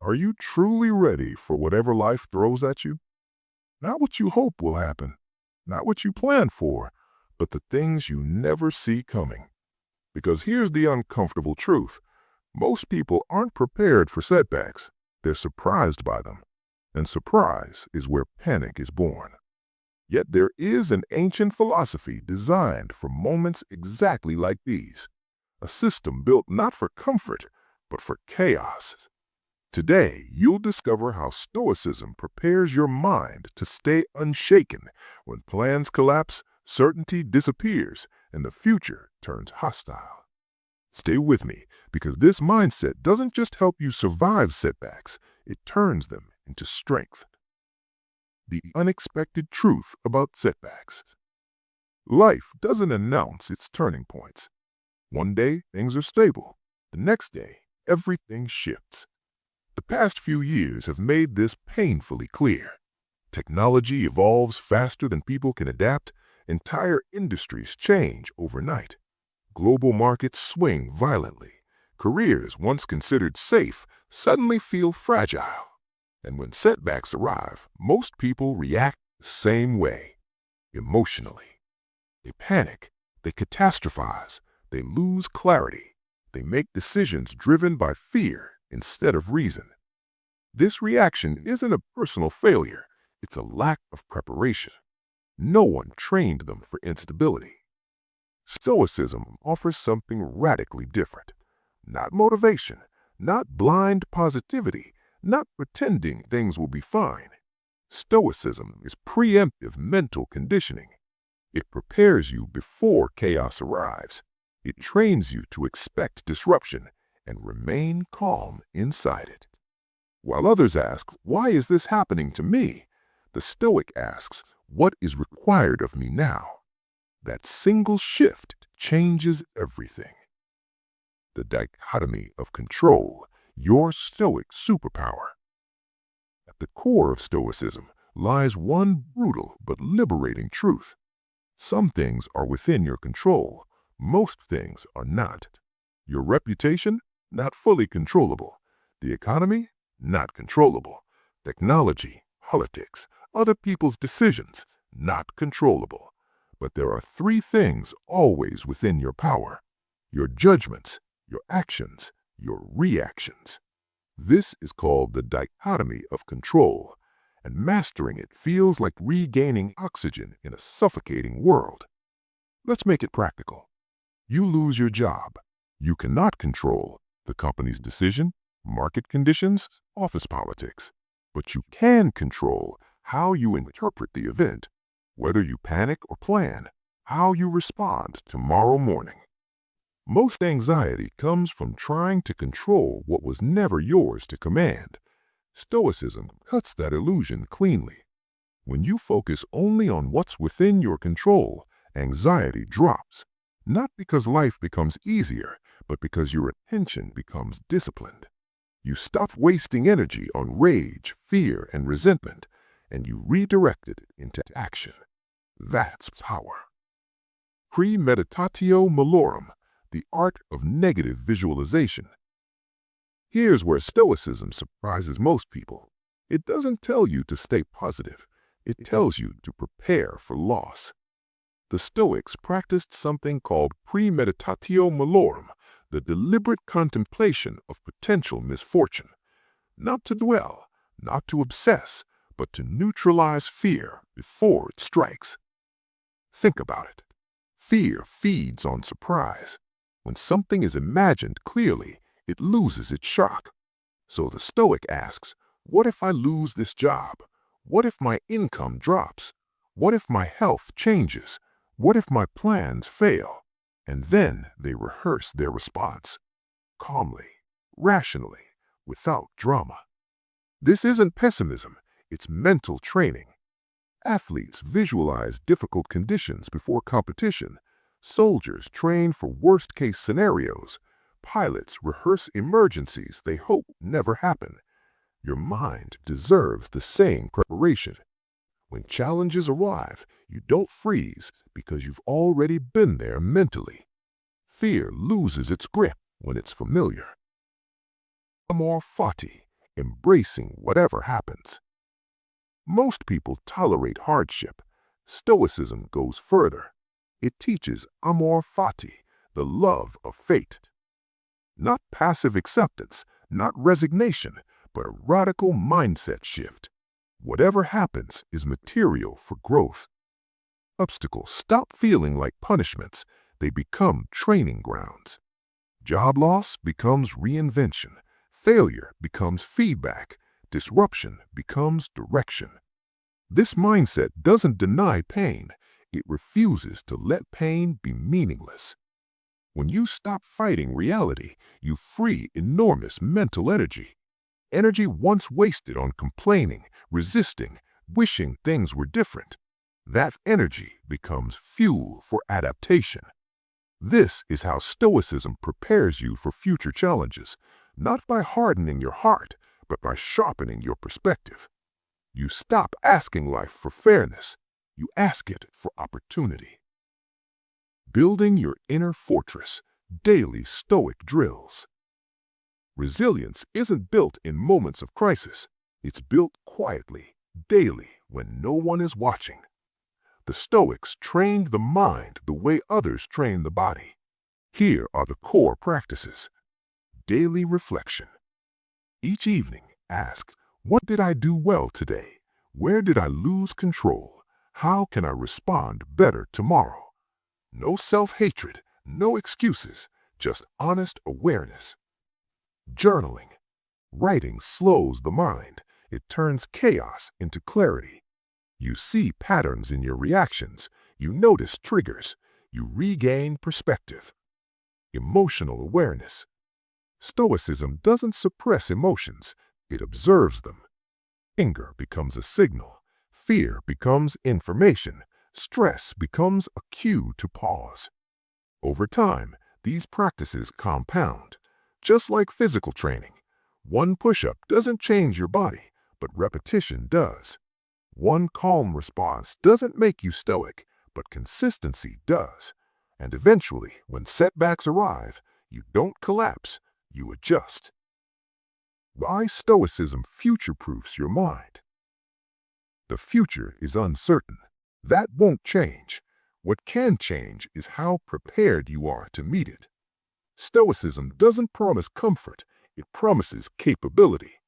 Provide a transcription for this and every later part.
Are you truly ready for whatever life throws at you? Not what you hope will happen, not what you plan for, but the things you never see coming. Because here's the uncomfortable truth. Most people aren't prepared for setbacks. They're surprised by them. And surprise is where panic is born. Yet there is an ancient philosophy designed for moments exactly like these. A system built not for comfort, but for chaos. Today, you'll discover how Stoicism prepares your mind to stay unshaken when plans collapse, certainty disappears, and the future turns hostile. Stay with me, because this mindset doesn't just help you survive setbacks, it turns them into strength. The unexpected truth about setbacks. Life doesn't announce its turning points. One day, things are stable. The next day, everything shifts. The past few years have made this painfully clear. Technology evolves faster than people can adapt. Entire industries change overnight. Global markets swing violently. Careers once considered safe suddenly feel fragile. And when setbacks arrive, most people react the same way, emotionally. They panic, they catastrophize, they lose clarity, they make decisions driven by fear instead of reason. This reaction isn't a personal failure, it's a lack of preparation. No one trained them for instability. Stoicism offers something radically different. Not motivation, not blind positivity, not pretending things will be fine. Stoicism is preemptive mental conditioning. It prepares you before chaos arrives. It trains you to expect disruption and remain calm inside it. While others ask, why is this happening to me? The Stoic asks, what is required of me now? That single shift changes everything. The dichotomy of control, your Stoic superpower. At the core of Stoicism lies one brutal but liberating truth. Some things are within your control. Most things are not. Your reputation, not fully controllable. The economy, not controllable. Technology, politics, other people's decisions, not controllable. But there are three things always within your power: your judgments, your actions, your reactions. This is called the dichotomy of control, and mastering it feels like regaining oxygen in a suffocating world. Let's make it practical. You lose your job. You cannot control the company's decision, market conditions, office politics. But you can control how you interpret the event, whether you panic or plan, how you respond tomorrow morning. Most anxiety comes from trying to control what was never yours to command. Stoicism cuts that illusion cleanly. When you focus only on what's within your control, anxiety drops. Not because life becomes easier, but because your attention becomes disciplined. You stop wasting energy on rage, fear, and resentment, and you redirect it into action. That's power. Premeditatio Malorum, the art of negative visualization. Here's where Stoicism surprises most people. It doesn't tell you to stay positive. It tells you to prepare for loss. The Stoics practiced something called Premeditatio Malorum, the deliberate contemplation of potential misfortune. Not to dwell, not to obsess, but to neutralize fear before it strikes. Think about it. Fear feeds on surprise. When something is imagined clearly, it loses its shock. So the Stoic asks, what if I lose this job? What if my income drops? What if my health changes? What if my plans fail? And then they rehearse their response, calmly, rationally, without drama. This isn't pessimism, it's mental training. Athletes visualize difficult conditions before competition. Soldiers train for worst-case scenarios. Pilots rehearse emergencies they hope never happen. Your mind deserves the same preparation. When challenges arrive, you don't freeze because you've already been there mentally. Fear loses its grip when it's familiar. Amor, Fati, embracing whatever happens. Most people tolerate hardship. Stoicism goes further. It teaches Amor Fati, the love of fate. Not passive acceptance, not resignation, but a radical mindset shift. Whatever happens is material for growth. Obstacles stop feeling like punishments. They become training grounds. Job loss becomes reinvention. Failure becomes feedback. Disruption becomes direction. This mindset doesn't deny pain. It refuses to let pain be meaningless. When you stop fighting reality, you free enormous mental energy. Energy once wasted on complaining, resisting, wishing things were different. That energy becomes fuel for adaptation. This is how Stoicism prepares you for future challenges, not by hardening your heart, but by sharpening your perspective. You stop asking life for fairness. You ask it for opportunity. Building your inner fortress, daily Stoic drills. Resilience isn't built in moments of crisis. It's built quietly, daily, when no one is watching. The Stoics trained the mind the way others train the body. Here are the core practices. Daily reflection. Each evening, ask, what did I do well today? Where did I lose control? How can I respond better tomorrow? No self-hatred, no excuses, just honest awareness. Journaling. Writing slows the mind. It turns chaos into clarity. You see patterns in your reactions. You notice triggers. You regain perspective. Emotional awareness. Stoicism doesn't suppress emotions. It observes them. Anger becomes a signal. Fear becomes information. Stress becomes a cue to pause. Over time, these practices compound. Just like physical training, one push-up doesn't change your body, but repetition does. One calm response doesn't make you stoic, but consistency does. And eventually, when setbacks arrive, you don't collapse, you adjust. Why Stoicism future-proofs your mind? The future is uncertain. That won't change. What can change is how prepared you are to meet it. Stoicism doesn't promise comfort, it promises capability.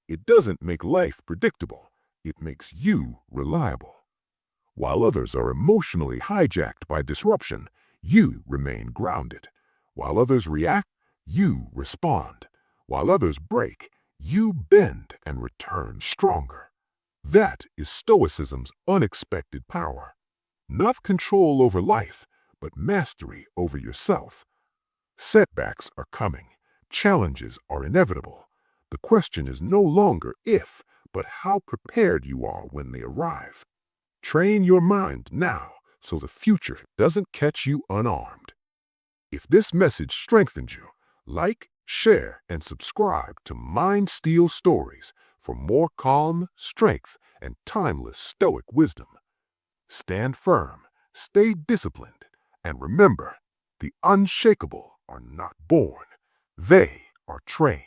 It doesn't make life predictable, it makes you reliable. While others are emotionally hijacked by disruption, you remain grounded. While others react, you respond. While others break, you bend and return stronger. That is Stoicism's unexpected power. Not control over life, but mastery over yourself. Setbacks are coming. Challenges are inevitable. The question is no longer if, but how prepared you are when they arrive. Train your mind now so the future doesn't catch you unarmed. If this message strengthened you, like, share, and subscribe to Mind Steel Stories for more calm, strength, and timeless Stoic wisdom. Stand firm, stay disciplined, and remember, the unshakable are not born, they are trained.